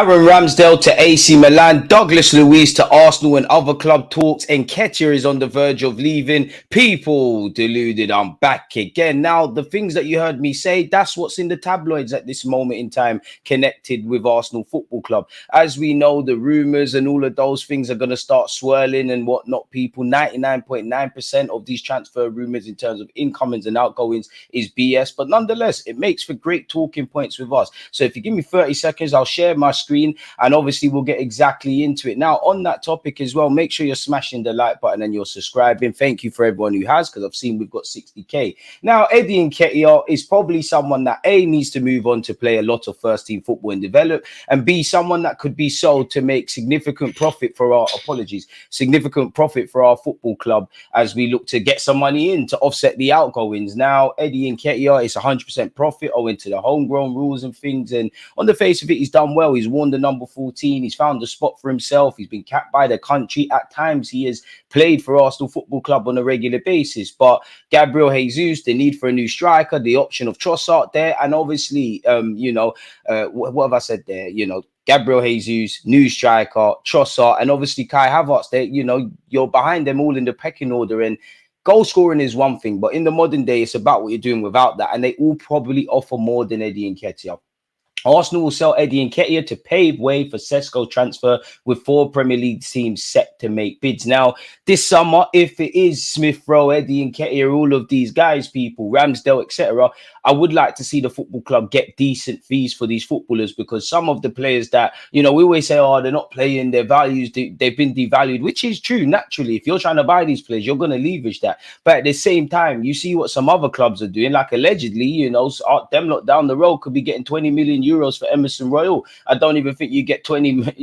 Ramsdale to AC Milan, Douglas Luiz to Arsenal and other club talks. Nketiah is on the verge of leaving. People, deluded, I'm back again. Now, the things that you heard me say, that's what's in the tabloids at this moment in time connected with Arsenal Football Club. As we know, the rumours and all of those things are going to start swirling and whatnot, people. 99.9% of these transfer rumours in terms of incomings and outgoings is BS. But nonetheless, it makes for great talking points with us. So if you give me 30 seconds, I'll share my screen and obviously we'll get exactly into it. Now, on that topic as well, make sure you're smashing the like button and you're subscribing. Thank you for everyone who has, because I've seen we've got 60k. Now, Eddie Nketiah is probably someone that A, needs to move on to play a lot of first team football and develop, and B, someone that could be sold to make significant profit for our significant profit for our football club as we look to get some money in to offset the outgoings. Now, Eddie Nketiah is 100% profit owing to the homegrown rules and things, and on the face of it, he's done well. He's worn the number 14. He's found a spot for himself. He's been capped by the country. At times, he has played for Arsenal Football Club on a regular basis. But Gabriel Jesus, the need for a new striker, the option of Trossard there, and obviously, what have I said there? Gabriel Jesus, new striker, Trossard, and obviously Kai Havertz. You're behind them all in the pecking order, and goal scoring is one thing, but in the modern day, it's about what you're doing without that, and they all probably offer more than Eddie Nketiah. Arsenal will sell Eddie Nketiah to pave way for Sesko transfer, with 4 Premier League teams set to make bids. Now, this summer, if it is Smith-Rowe, Eddie Nketiah, all of these guys, people, Ramsdale, etc., I would like to see the football club get decent fees for these footballers, because some of the players that, we always say, oh, they're not playing, their values, they've been devalued, which is true, naturally. If you're trying to buy these players, you're going to leverage that. But at the same time, you see what some other clubs are doing, like allegedly, them lot down the road could be getting 20 million euros for emith-rowe. I don't even think you get 20,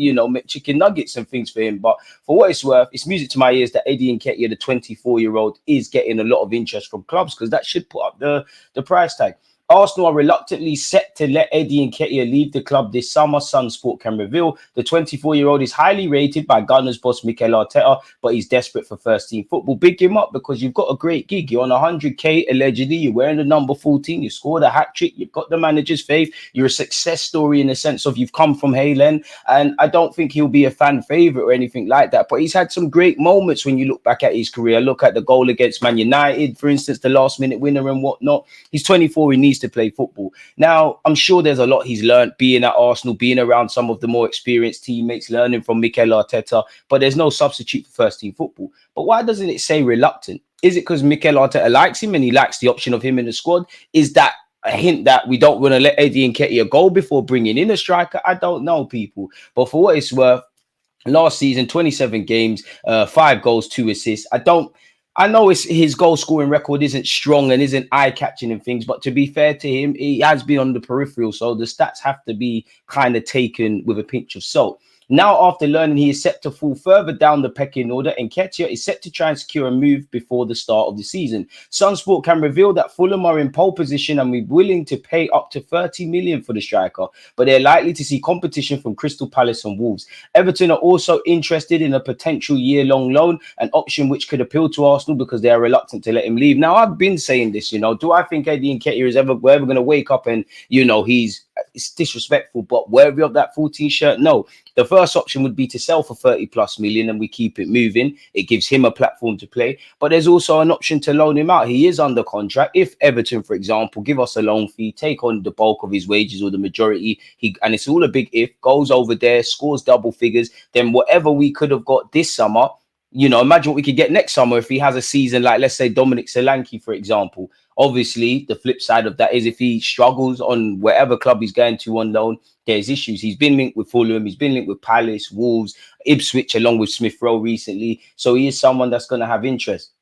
chicken nuggets and things for him. But for what it's worth, it's music to my ears that Eddie Nketiah, the 24-year-old, is getting a lot of interest from clubs, because that should put up the price tag. Arsenal are reluctantly set to let Eddie Nketiah leave the club this summer, Sun Sport can reveal. The 24-year-old is highly rated by Gunners boss Mikel Arteta, but he's desperate for first-team football. Big him up, because you've got a great gig. You're on 100k, allegedly. You're wearing the number 14. You scored a hat-trick. You've got the manager's faith. You're a success story in the sense of you've come from Milan, and I don't think he'll be a fan favourite or anything like that, but he's had some great moments when you look back at his career. Look at the goal against Man United, for instance, the last-minute winner and whatnot. He's 24. He needs to play football. Now, I'm sure there's a lot he's learned being at Arsenal, being around some of the more experienced teammates, learning from Mikel Arteta, but there's no substitute for first team football. But why doesn't it say reluctant? Is it because Mikel Arteta likes him and he likes the option of him in the squad? Is that a hint that we don't want to let Eddie Nketiah go before bringing in a striker? I don't know, people. But for what it's worth, last season, 27 games, 5 goals, 2 assists. I know his goal scoring record isn't strong and isn't eye-catching and things, but to be fair to him, he has been on the peripheral, so the stats have to be kind of taken with a pinch of salt. Now, after learning he is set to fall further down the pecking order, Nketiah is set to try and secure a move before the start of the season. Sunsport can reveal that Fulham are in pole position and we're willing to pay up to 30 million for the striker, but they're likely to see competition from Crystal Palace and Wolves. Everton are also interested in a potential year-long loan, an option which could appeal to Arsenal because they are reluctant to let him leave. Now, I've been saying this, do I think Eddie Nketiah is ever going to wake up and, it's disrespectful, but worthy of that 14 shirt? No. The first option would be to sell for 30+ million and we keep it moving. It gives him a platform to play. But there's also an option to loan him out. He is under contract. If Everton, for example, give us a loan fee, take on the bulk of his wages or the majority, and it's all a big if, goes over there, scores double figures, then whatever we could have got this summer, imagine what we could get next summer if he has a season like, let's say, Dominic Solanke, for example. Obviously, the flip side of that is if he struggles on wherever club he's going to on loan, there's issues. He's been linked with Fulham. He's been linked with Palace, Wolves, Ipswich, along with Smith-Rowe recently. So he is someone that's going to have interest.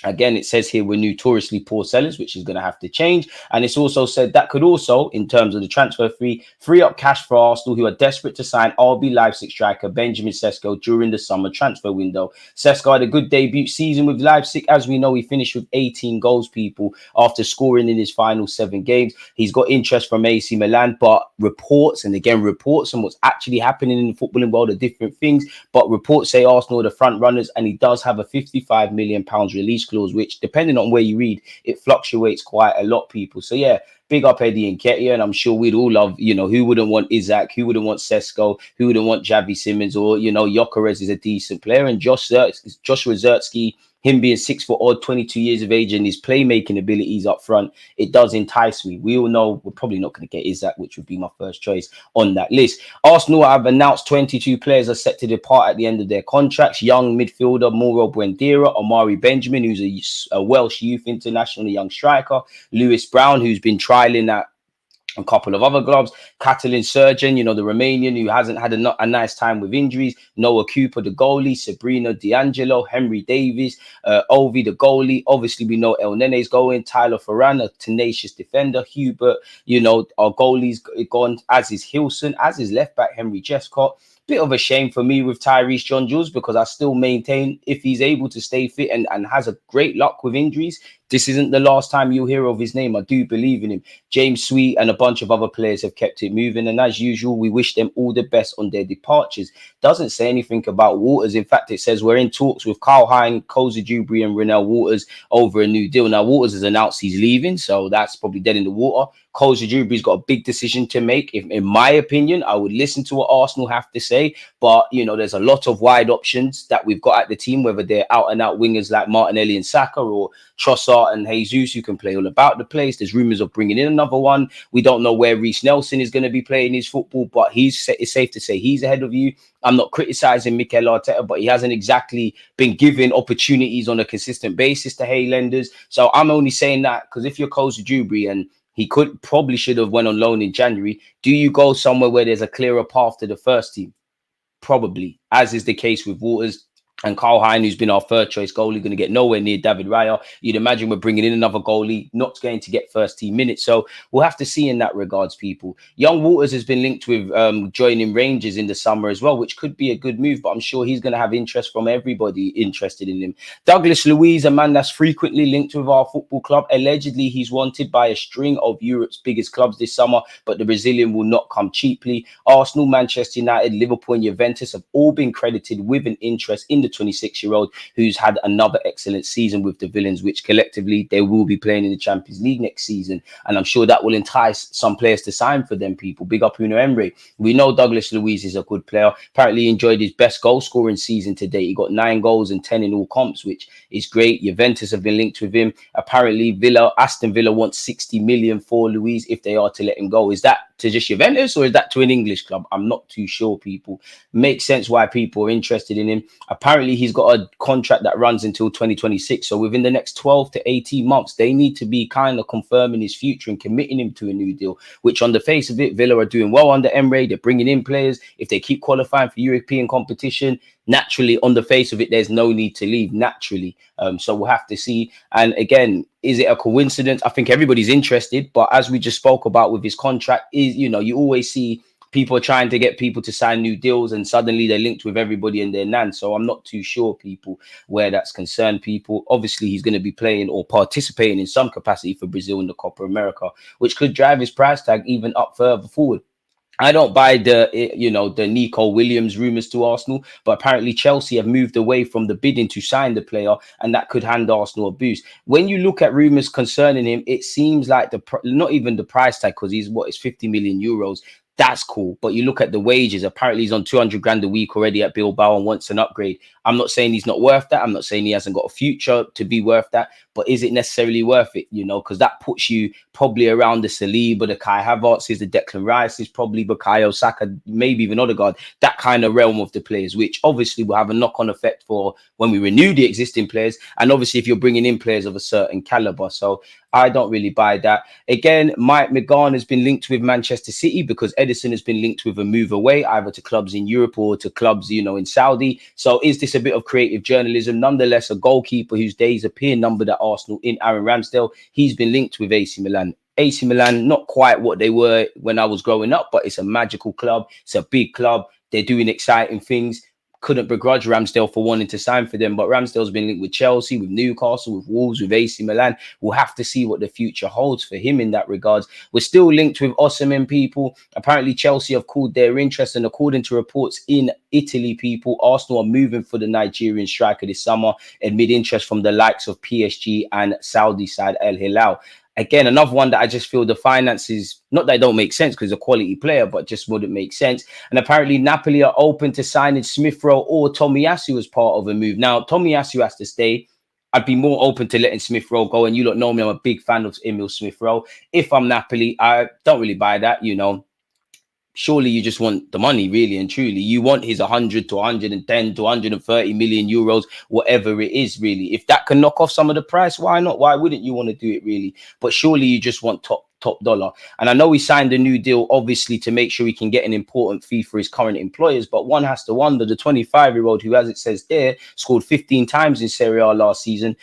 Again, it says here we're notoriously poor sellers, which is going to have to change. And it's also said that could also, in terms of the transfer fee, free up cash for Arsenal, who are desperate to sign RB Leipzig striker Benjamin Sesko during the summer transfer window. Sesko had a good debut season with Leipzig. As we know, he finished with 18 goals, people, after scoring in his final 7 games. He's got interest from AC Milan, but reports and what's actually happening in the footballing world are different things. But reports say Arsenal are the front runners, and he does have a £55 million release release clause, which, depending on where you read, it fluctuates quite a lot, people. So yeah, big up Eddie Nketiah, and I'm sure we'd all love, who wouldn't want Isaac, who wouldn't want Sesko, who wouldn't want Javi Simmons, or Gyökeres is a decent player, and Joshua Zertsky, him being 6 foot odd, 22 years of age, and his playmaking abilities up front, it does entice me. We all know we're probably not going to get Isaac, which would be my first choice on that list. Arsenal have announced 22 players are set to depart at the end of their contracts. Young midfielder Mauro Buendira, Omari Benjamin, who's a Welsh youth international, a young striker, Lewis Brown, who's been trialing at a couple of other clubs, Catalin Surgeon, the Romanian who hasn't had a nice time with injuries, Noah Cooper, the goalie, Sabrina D'Angelo, Henry Davies, Ovi, the goalie. Obviously, we know El Nene's going, Tyler Ferran, a tenacious defender, Hubert, our goalie's gone, as is Hilson, as is left back Henry Jescott. Bit of a shame for me with Tyrese John Jules, because I still maintain if he's able to stay fit and has a great luck with injuries, this isn't the last time you'll hear of his name. I do believe in him. James Sweet and a bunch of other players have kept it moving. And as usual, we wish them all the best on their departures. Doesn't say anything about Waters. In fact, it says we're in talks with Kyle Hine, Koza Jubri and Renell Waters over a new deal. Now, Waters has announced he's leaving, so that's probably dead in the water. Koza Jubri's got a big decision to make. In my opinion, I would listen to what Arsenal have to say. But, there's a lot of wide options that we've got at the team, whether they're out-and-out wingers like Martinelli and Saka, or Trossard and Jesus, who can play all about the place. There's rumours of bringing in another one. We don't know where Reece Nelson is going to be playing his football, but it's safe to say he's ahead of you. I'm not criticising Mikel Arteta, but he hasn't exactly been given opportunities on a consistent basis to Highlanders. So I'm only saying that because if you're Koza Jubri and he should have went on loan in January, do you go somewhere where there's a clearer path to the first team? Probably, as is the case with Waters. And Carl Hine, who's been our third choice goalie, going to get nowhere near David Raya. You'd imagine we're bringing in another goalie, not going to get first team minutes. So we'll have to see in that regards, people. Young Waters has been linked with joining Rangers in the summer as well, which could be a good move, but I'm sure he's going to have interest from everybody interested in him. Douglas Luiz, a man that's frequently linked with our football club. Allegedly, he's wanted by a string of Europe's biggest clubs this summer, but the Brazilian will not come cheaply. Arsenal, Manchester United, Liverpool and Juventus have all been credited with an interest in the 26-year-old who's had another excellent season with the Villains, which collectively they will be playing in the Champions League next season. And I'm sure that will entice some players to sign for them, people. Big up Unai Emery. We know Douglas Luiz is a good player. Apparently he enjoyed his best goal scoring season to date. He got 9 goals and 10 in all comps, which is great. Juventus have been linked with him. Apparently Aston Villa wants 60 million for Luiz if they are to let him go. Is that to just Juventus or is that to an English club? I'm not too sure, people. Makes sense why people are interested in him. Apparently he's got a contract that runs until 2026. So within the next 12 to 18 months, they need to be kind of confirming his future and committing him to a new deal, which on the face of it, Villa are doing well under Emery. They're bringing in players. If they keep qualifying for European competition, naturally, on the face of it, there's no need to leave naturally. So we'll have to see. And again, is it a coincidence? I think everybody's interested. But as we just spoke about with his contract, you always see people are trying to get people to sign new deals and suddenly they're linked with everybody and their nan. So I'm not too sure, people, where that's concerned, people. Obviously, he's going to be playing or participating in some capacity for Brazil in the Copa America, which could drive his price tag even up further forward. I don't buy the Nico Williams rumours to Arsenal, but apparently Chelsea have moved away from the bidding to sign the player, and that could hand Arsenal a boost. When you look at rumours concerning him, it seems like not even the price tag, because it's 50 million euros. That's cool. But you look at the wages, apparently he's on 200 grand a week already at Bilbao and wants an upgrade. I'm not saying he's not worth that. I'm not saying he hasn't got a future to be worth that. But is it necessarily worth it? Because that puts you probably around the Saliba, the Kai Havertz's, the Declan Rice's, probably Bukayo Saka, maybe even Odegaard, that kind of realm of the players, which obviously will have a knock-on effect for when we renew the existing players. And obviously if you're bringing in players of a certain caliber. So I don't really buy that. Again, Mike McGahn has been linked with Manchester City because Edison has been linked with a move away, either to clubs in Europe or to clubs, in Saudi. So is this a bit of creative journalism? Nonetheless, a goalkeeper whose days appear numbered at Arsenal in Aaron Ramsdale, he's been linked with AC Milan. AC Milan, not quite what they were when I was growing up, but it's a magical club. It's a big club. They're doing exciting things. couldn't begrudge Ramsdale for wanting to sign for them. But Ramsdale's been linked with Chelsea, with Newcastle, with Wolves, with AC Milan. We'll have to see what the future holds for him in that regards. We're still linked with Osimhen, people. Apparently, Chelsea have called their interest, and according to reports in Italy, people, Arsenal are moving for the Nigerian striker this summer amid interest from the likes of PSG and Saudi side Al Hilal. Again, another one that I just feel the finances, not that they don't make sense because he's a quality player, but just wouldn't make sense. And apparently Napoli are open to signing Smith-Rowe or Tomiyasu as part of a move. Now, Tomiyasu has to stay. I'd be more open to letting Smith-Rowe go. And you lot know me, I'm a big fan of Emil Smith-Rowe. If I'm Napoli, I don't really buy that, you know. Surely you just want the money, really and truly. You want his 100 to 110 to 130 million euros, whatever it is, really. If that can knock off some of the price, why not? Why wouldn't you want to do it, really? But surely you just want top dollar. And I know he signed a new deal, obviously, to make sure he can get an important fee for his current employers. But one has to wonder, the 25-year-old who, as it says there, scored 15 times in Serie A last season,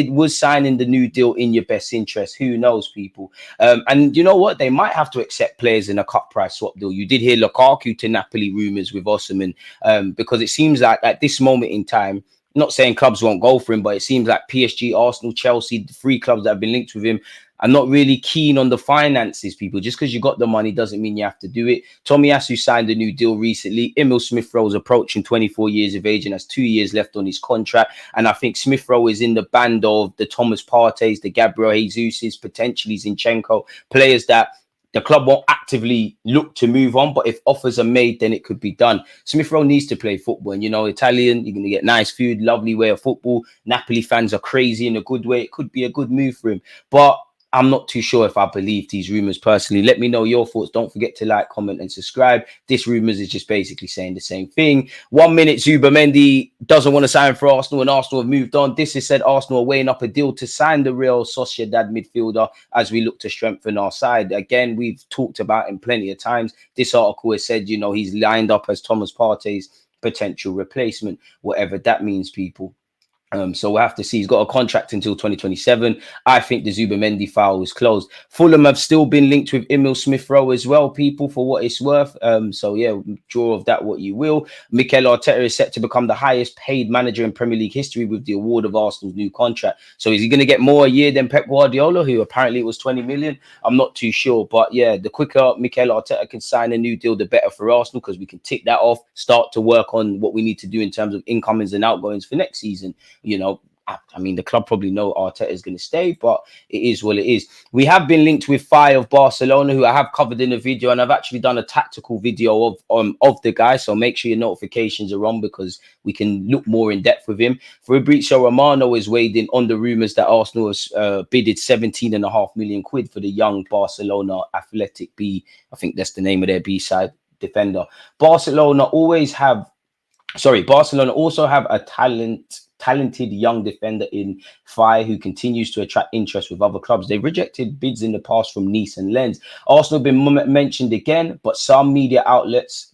was signing the new deal in your best interest? Who knows, people? And you know what? They might have to accept players in a cut price swap deal. You did hear Lukaku to Napoli rumours with Osimhen, because it seems like at this moment in time, not saying clubs won't go for him, but it seems like PSG, Arsenal, Chelsea, the three clubs that have been linked with him, I'm not really keen on the finances, people. Just because you got the money doesn't mean you have to do it. Tomiyasu signed a new deal recently. Emil Smith-Rowe is approaching 24 years of age and has 2 years left on his contract. And I think Smith-Rowe is in the band of the Thomas Partey's, the Gabriel Jesus's, potentially Zinchenko, players that the club won't actively look to move on, but if offers are made, then it could be done. Smith-Rowe needs to play football. And, you know, Italian, you're going to get nice food, lovely way of football. Napoli fans are crazy in a good way. It could be a good move for him. But I'm not too sure if I believe these rumors personally. Let me know your thoughts. Don't forget to like, comment, and subscribe. This rumors is just basically saying the same thing. 1 minute, Zubimendi doesn't want to sign for Arsenal, and Arsenal have moved on. This is said Arsenal are weighing up a deal to sign the Real Sociedad midfielder as we look to strengthen our side. Again, we've talked about him plenty of times. This article has said, you know, he's lined up as Thomas Partey's potential replacement, whatever that means, people. So we'll have to see. He's got a contract until 2027. I think the Zubimendi file is closed. Fulham have still been linked with Emil Smith-Rowe as well, people, for what it's worth. So yeah, draw of that what you will. Mikel Arteta is set to become the highest paid manager in Premier League history with the award of Arsenal's new contract. So is he going to get more a year than Pep Guardiola, who apparently it was 20 million? I'm not too sure. But yeah, the quicker Mikel Arteta can sign a new deal, the better for Arsenal, because we can tick that off, start to work on what we need to do in terms of incomings and outgoings for next season. You know, I mean, the club probably know Arteta is going to stay, but it is what it is. We have been linked with Fai of Barcelona, who I have covered in a video, and I've actually done a tactical video of the guy. So make sure your notifications are on, because we can look more in depth with him. Fabrizio Romano is weighed in on the rumours that Arsenal has bidded 17.5 million quid for the young Barcelona Athletic B. I think that's the name of their B-side defender. Barcelona also have a talented young defender in Fai, who continues to attract interest with other clubs. They've rejected bids in the past from Nice and Lens. Arsenal have been mentioned again, but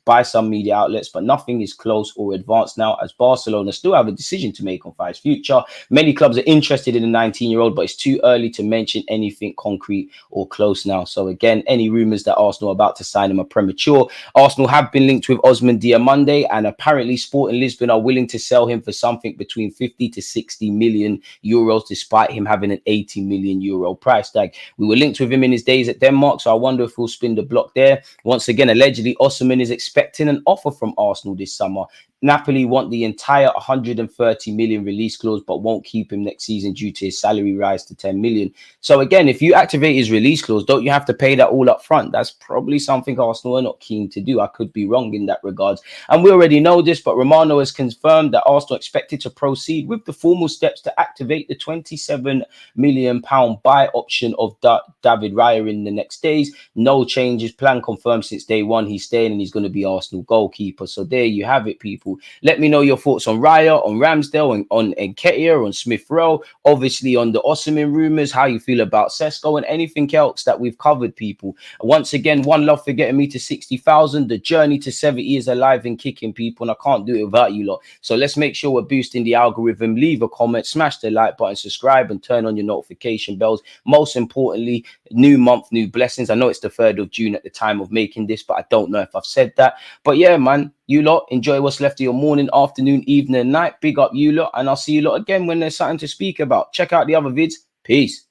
by some media outlets, but nothing is close or advanced now, as Barcelona still have a decision to make on Fai's future. Many clubs are interested in the 19-year-old, but it's too early to mention anything concrete or close now. So again, any rumours that Arsenal are about to sign him are premature. Arsenal have been linked with Osman Diomande, and apparently Sporting Lisbon are willing to sell him for something between 50 to 60 million euros, despite him having an 80 million euro price tag. We were linked with him in his days at Denmark, so I wonder if we'll spin the block there. Once again, allegedly, Osimhen is expecting an offer from Arsenal this summer. Napoli want the entire 130 million release clause, but won't keep him next season due to his salary rise to 10 million. So again, if you activate his release clause, don't you have to pay that all up front? That's probably something Arsenal are not keen to do. I could be wrong in that regards. And we already know this, but Romano has confirmed that Arsenal expected to proceed with the formal steps to activate the £27 million buy option of David Raya in the next days. No changes. Plan confirmed since day one. He's staying and he's going to be Arsenal goalkeeper. So there you have it, people. Let me know your thoughts on Raya, on Ramsdale, and on Nketiah, on Smith-Rowe, obviously on the Osimhen rumours, how you feel about Sesko, and anything else that we've covered, people. Once again, one love for getting me to 60,000. The journey to 70 is alive and kicking, people, and I can't do it without you lot. So let's make sure we're boosting the algorithm. Leave a comment, smash the like button, subscribe, and turn on your notification bells. Most importantly, new month, new blessings. I know it's the 3rd of June at the time of making this, but I don't know if I've said that. But yeah, man, You lot enjoy what's left of your morning, afternoon, evening, night. Big up you lot, and I'll see you lot again when there's something to speak about. Check out the other vids. Peace.